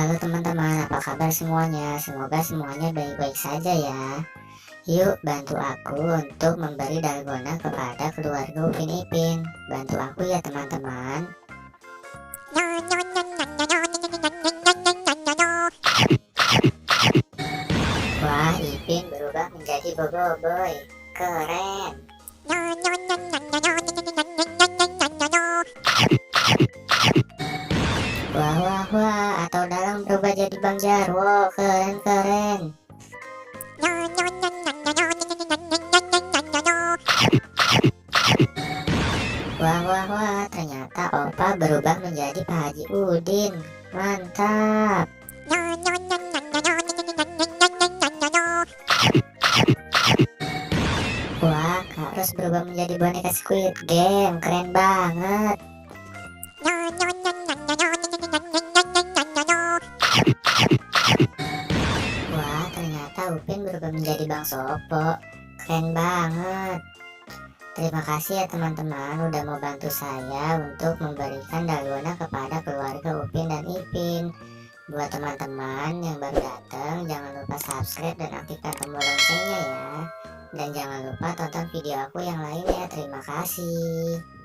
Halo teman-teman, apa kabar semuanya? Semoga semuanya baik-baik saja ya. Yuk bantu aku untuk memberi dalgona kepada keluarga Upin Ipin. Bantu aku ya teman-teman. Wah, Ipin berubah menjadi boboiboy. Keren. Wah wah wah, atau dalam berubah jadi Bang Jarwo. Keren keren. Wah wah wah, ternyata Opa berubah menjadi Pak Haji Udin. Mantap. Wah, Kak Ros berubah menjadi boneka Squid Game. Keren banget. Wah, ternyata Upin berubah menjadi Bang Sopo. Keren banget. Terima kasih ya teman-teman udah mau bantu saya untuk memberikan dalgona kepada keluarga Upin dan Ipin. Buat teman-teman yang baru datang, jangan lupa subscribe dan aktifkan tombol loncengnya ya. Dan jangan lupa tonton video aku yang lainnya. Terima kasih.